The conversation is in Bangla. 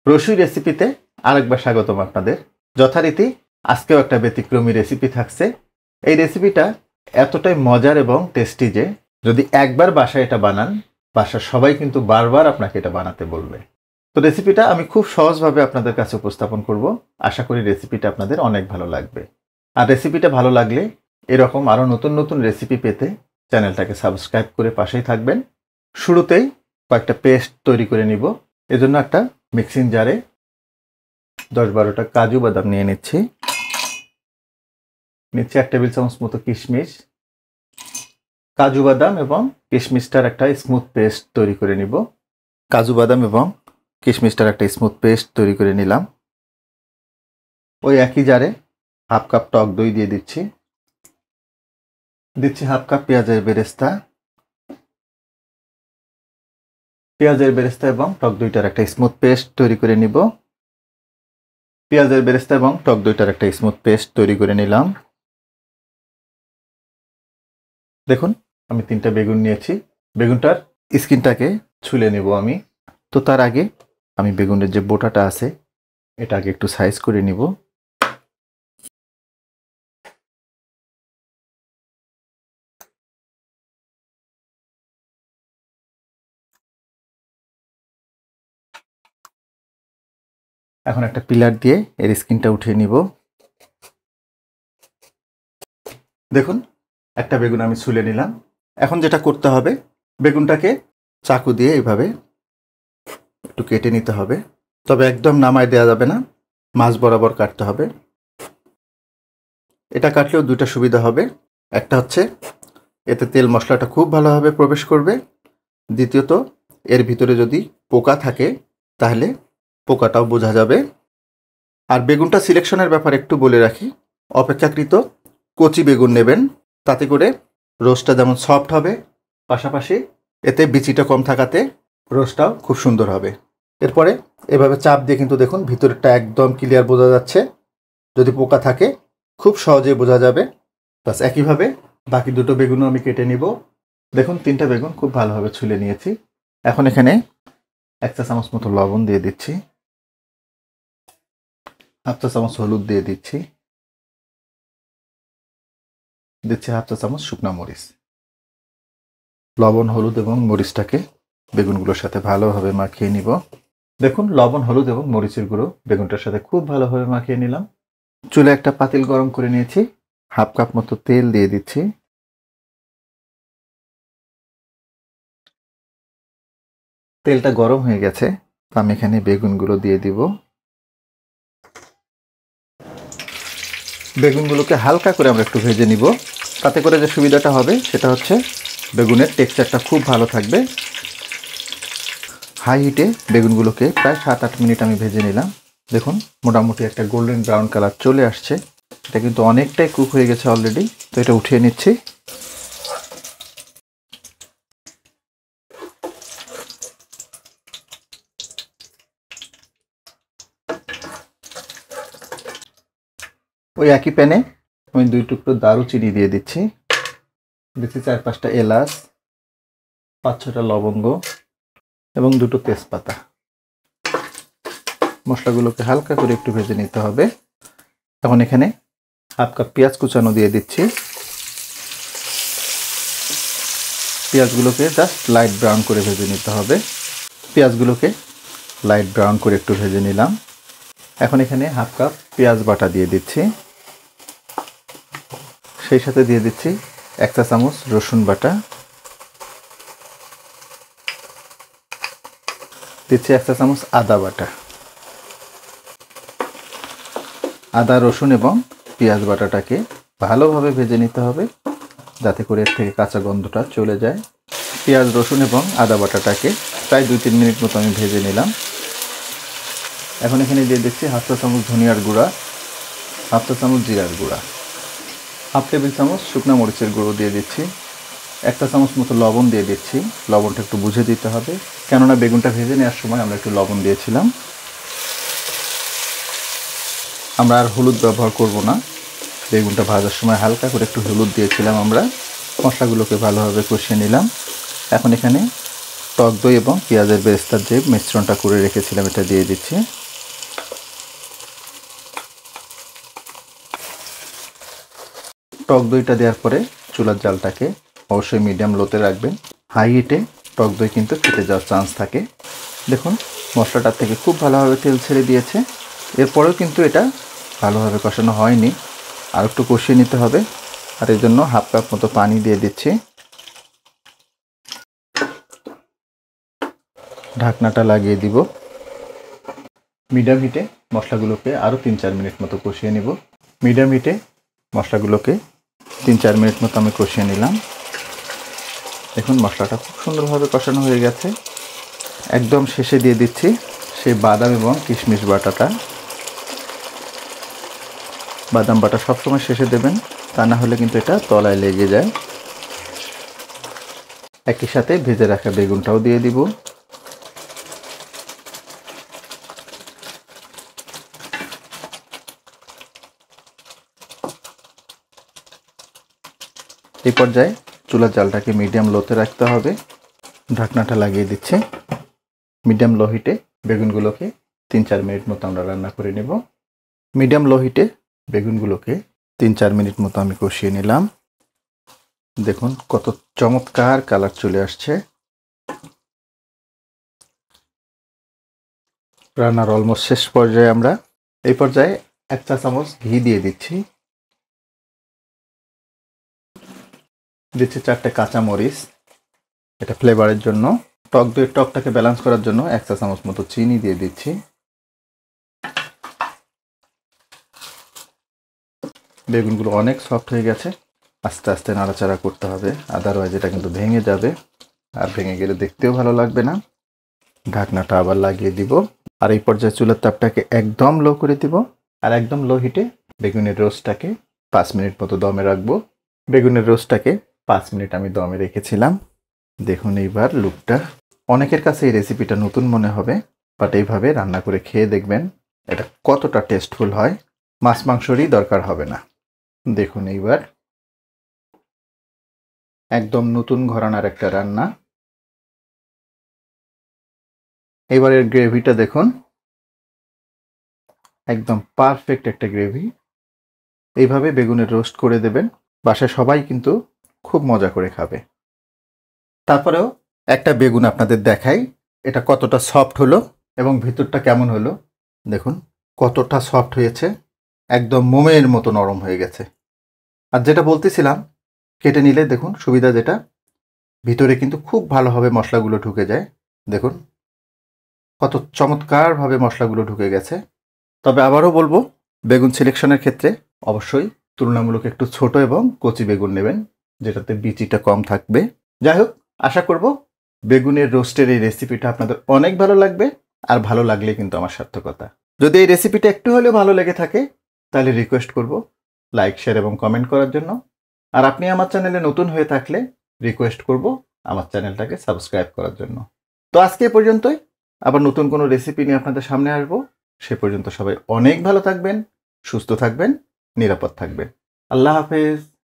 রসুই রেসিপিতে আরেকবার স্বাগতম আপনাদের। যথারীতি আজকেও একটা ব্যতিক্রমী রেসিপি থাকছে। এই রেসিপিটা এতটাই মজার এবং টেস্টি যে যদি একবার বাসায় এটা বানান, বাসার সবাই কিন্তু বারবার আপনাকে এটা বানাতে বলবে। তো রেসিপিটা আমি খুব সহজভাবে আপনাদের কাছে উপস্থাপন করব। আশা করি রেসিপিটা আপনাদের অনেক ভালো লাগবে। আর রেসিপিটা ভালো লাগলে এরকম আরও নতুন নতুন রেসিপি পেতে চ্যানেলটাকে সাবস্ক্রাইব করে পাশেই থাকবেন। শুরুতেই কয়েকটা পেস্ট তৈরি করে নিব। এজন্য একটা মিক্সিং জারে 10-12টা কাজু বাদাম নিয়ে নিচ্ছি। 1 টেবিল চামচ মতো কিশমিশ। কাজু বাদাম এবং কিশমিশটার একটা স্মুথ পেস্ট তৈরি করে নিব। কাজু বাদাম এবং কিশমিশটার একটা স্মুথ পেস্ট তৈরি করে নিলাম। ওই একই জারে হাফ কাপ টক দই দিয়ে দিচ্ছি। হাফ কাপ পেঁয়াজের বেরেস্তা। পেঁয়াজের বেরেস্তা এবং টক দইটার একটা স্মুথ পেস্ট তৈরি করে নিব। পেঁয়াজের বেরেস্তা এবং টক দইটার একটা স্মুথ পেস্ট তৈরি করে নিলাম। দেখুন, আমি 3টা বেগুন নিয়েছি। বেগুনটার স্কিনটাকে ছুলে নেব আমি। তো তার আগে আমি বেগুনের যে বোটাটা আছে এটা আগে একটু সাইজ করে নিব। এখন একটা পিলার দিয়ে এর স্কিনটা উঠিয়ে নিব। দেখুন, একটা বেগুন আমি ছুলে নিলাম। এখন যেটা করতে হবে, বেগুনটাকে চাকু দিয়ে এইভাবে একটু কেটে নিতে হবে। তবে একদম নামায় দেওয়া যাবে না, মাঝ বরাবর কাটতে হবে। এটা কাটলেও দুইটা সুবিধা হবে। একটা হচ্ছে এতে তেল মশলাটা খুব ভালোভাবে প্রবেশ করবে। দ্বিতীয়ত এর ভিতরে যদি পোকা থাকে তাহলে পোকাটাও বোঝা যাবে। আর বেগুনটা সিলেকশনের ব্যাপারে একটু বলে রাখি, অপেক্ষাকৃত কচি বেগুন নেবেন, তাতে করে রোস্টটা যেমন সফট হবে, পাশাপাশি এতে বিচিটা কম থাকাতে রোস্টটাও খুব সুন্দর হবে। এরপরে এভাবে চাপ দিয়ে কিন্তু দেখুন ভিতরটা একদম ক্লিয়ার বোঝা যাচ্ছে। যদি পোকা থাকে খুব সহজেই বোঝা যাবে। বাস একইভাবে বাকি দুটো বেগুনও আমি কেটে নিব। দেখুন, 3টা বেগুন খুব ভালোভাবে ছুলে নিয়েছি। এখন এখানে 1 চা চামচ মতো লবণ দিয়ে দিচ্ছি। হাফ চা চামচ হলুদ দিয়ে দিচ্ছি। হাফ চা চামচ শুকনা মরিচ। লবণ, হলুদ এবং মরিচটাকে বেগুনগুলোর সাথে ভালোভাবে মাখিয়ে নিব। দেখুন, লবণ, হলুদ এবং মরিচের গুঁড়ো বেগুনটার সাথে খুব ভালোভাবে মাখিয়ে নিলাম। চুলে একটা পাতিল গরম করে নিয়েছি। হাফ কাপ মতো তেল দিয়ে দিচ্ছি। তেলটা গরম হয়ে গেছে, আমি এখানে বেগুনগুলো দিয়ে দিব। বেগুনগুলোকে হালকা করে আমরা একটু ভেজে নিব। তাতে করে যে সুবিধাটা হবে সেটা হচ্ছে বেগুনের টেক্সচারটা খুব ভালো থাকবে। হাই হিটে বেগুনগুলোকে প্রায় 7-8 মিনিট আমি ভেজে নিলাম। দেখুন, মোটামুটি একটা গোল্ডেন ব্রাউন কালার চলে আসছে। এটা কিন্তু অনেকটাই কুক হয়ে গেছে অলরেডি। তো এটা উঠিয়ে নিচ্ছি। ওই একই প্যানে আমি 2 টুকরো দারুচিনি দিয়ে দিচ্ছি। 4-5টা এলাচ, 5-6টা লবঙ্গ এবং 2টো তেজপাতা। মশলাগুলোকে হালকা করে একটু ভেজে নিতে হবে। এখন এখানে হাফ কাপ পেঁয়াজ কুচানো দিয়ে দিচ্ছি। পেঁয়াজগুলোকে জাস্ট লাইট ব্রাউন করে ভেজে নিতে হবে। পেঁয়াজগুলোকে লাইট ব্রাউন করে একটু ভেজে নিলাম। এখন এখানে হাফ কাপ পেঁয়াজ বাটা দিয়ে দিচ্ছি। সেই সাথে দিয়ে দিচ্ছি 1 চা চামচ রসুন বাটা। 1 চা চামচ আদা বাটা। আদা, রসুন এবং পেঁয়াজ বাটাটাকে ভালোভাবে ভেজে নিতে হবে, যাতে করে এর থেকে কাঁচা গন্ধটা চলে যায়। পেঁয়াজ, রসুন এবং আদা বাটাটাকে প্রায় 2-3 মিনিট মতো আমি ভেজে নিলাম। এখন এখানে দিয়ে দিচ্ছি হাফ চা চামচ ধনিয়ার গুঁড়া, হাফ চা চামচ জিরার গুঁড়া, হাফ টেবিল চামচ শুকনো মরিচের গুঁড়ো দিয়ে দিচ্ছি। 1 চা চামচ মতো লবণ দিয়ে দিচ্ছি। লবণটা একটু বুঝে দিতে হবে, কেননা বেগুনটা ভেজে নেওয়ার সময় আমরা একটু লবণ দিয়েছিলাম। আমরা আর হলুদ ব্যবহার করব না। বেগুনটা ভাজার সময় হালকা করে একটু হলুদ দিয়েছিলাম আমরা। মশলাগুলোকে ভালোভাবে কষিয়ে নিলাম। এখন এখানে টক দই এবং পেঁয়াজের বেরেস্তার যে মিশ্রণটা করে রেখেছিলাম এটা দিয়ে দিচ্ছি। টক দইটা দেওয়ার পরে চুলার জালটাকে অবশ্যই মিডিয়াম লোতে রাখবেন। হাই হিটে টক দই কিন্তু ফেটে যাওয়ার চান্স থাকে। দেখুন মশলাটার থেকে খুব ভালোভাবে তেল ছেড়ে দিয়েছে। এরপরেও কিন্তু এটা ভালোভাবে কষানো হয়নি, আর একটু কষিয়ে নিতে হবে। আর এর জন্য হাফ কাপ মতো পানি দিয়ে দিচ্ছি। ঢাকনাটা লাগিয়ে দিব। মিডিয়াম হিটে মশলাগুলোকে আরও 3-4 মিনিট মতো কষিয়ে নিব। মিডিয়াম হিটে মশলাগুলোকে 3-4 মিনিট মতো আমি কষিয়ে নিলাম। দেখুন মশলাটা খুব সুন্দরভাবে কষানো হয়ে গেছে। একদম শেষে দিয়ে দিচ্ছি সেই বাদাম এবং কিশমিশ বাটাটা। বাদাম বাটা সবসময় শেষে দেবেন, তা না হলে কিন্তু এটা তলায় লেগে যায়। একই সাথে ভেজে রাখা বেগুনটাও দিয়ে দিব। এই পর্যায়ে চুলার জালটাকে মিডিয়াম লোতে রাখতে হবে। ঢাকনাটা লাগিয়ে দিচ্ছি। মিডিয়াম লো হিটে বেগুনগুলোকে 3-4 মিনিট মতো আমরা রান্না করে নেব। মিডিয়াম লো হিটে বেগুনগুলোকে 3-4 মিনিট মতো আমি কষিয়ে নিলাম। দেখুন কত চমৎকার কালার চলে আসছে। রান্নার অলমোস্ট শেষ পর্যায়ে আমরা। এই পর্যায়ে 1 চা চামচ ঘি দিয়ে দিচ্ছি। দিচ্ছি 4টে কাঁচা মরিচ, এটা ফ্লেভারের জন্য। টক দইয়ের টকটাকে ব্যালেন্স করার জন্য 1 চা চামচ মতো চিনি দিয়ে দিচ্ছি। বেগুনগুলো অনেক সফট হয়ে গেছে, আস্তে আস্তে নাড়াচাড়া করতে হবে, আদারওয়াইজ এটা কিন্তু ভেঙে যাবে, আর ভেঙে গেলে দেখতেও ভালো লাগবে না। ঢাকনাটা আবার লাগিয়ে দিব। আর এই পর্যায়ে চুলার তাপটাকে একদম লো করে দিব। আর একদম লো হিটে বেগুনের রোস্টটাকে 5 মিনিট মতো দমে রাখবো। বেগুনের রোস্টটাকে 5 মিনিট আমি দমে রেখেছিলাম। দেখুন এইবার লুকটা। অনেকের কাছে এই রেসিপিটা নতুন মনে হবে, বাট এইভাবে রান্না করে খেয়ে দেখবেন এটা কতটা টেস্টফুল হয়। মাছ মাংসরই দরকার হবে না। দেখুন এইবার একদম নতুন ঘরানার একটা রান্না। এবারের গ্রেভিটা দেখুন, একদম পারফেক্ট একটা গ্রেভি। এইভাবে বেগুনের রোস্ট করে দেবেন, বাসায় সবাই কিন্তু খুব মজা করে খাবে। তারপরেও একটা বেগুন আপনাদের দেখাই এটা কতটা সফট হলো এবং ভিতরটা কেমন হলো। দেখুন কতটা সফট হয়েছে, একদম মোমের মতো নরম হয়ে গেছে। আর যেটা বলতেছিলাম, কেটে নিলে দেখুন সুবিধা যেটা, ভিতরে কিন্তু খুব ভালোভাবে মশলাগুলো ঢুকে যায়। দেখুন কত চমৎকারভাবে মশলাগুলো ঢুকে গেছে। তবে আবারও বলবো, বেগুন সিলেকশনের ক্ষেত্রে অবশ্যই তুলনামূলক একটু ছোট এবং কচি বেগুন নেবেন, যেটাতে বিচিটা কম থাকবে। যাই হোক, আশা করব বেগুনের রোস্টের এই রেসিপিটা আপনাদের অনেক ভালো লাগবে। আর ভালো লাগলে কিন্তু আমার সার্থকতা। যদি এই রেসিপিটা একটু হলেও ভালো লেগে থাকে, তাহলে রিকোয়েস্ট করব লাইক, শেয়ার এবং কমেন্ট করার জন্য। আর আপনি আমার চ্যানেলে নতুন হয়ে থাকলে রিকোয়েস্ট করব আমার চ্যানেলটাকে সাবস্ক্রাইব করার জন্য। তো আজকে এ পর্যন্তই। আবার নতুন কোনো রেসিপি নিয়ে আপনাদের সামনে আসবো। সে পর্যন্ত সবাই অনেক ভালো থাকবেন, সুস্থ থাকবেন, নিরাপদ থাকবেন। আল্লাহ হাফেজ।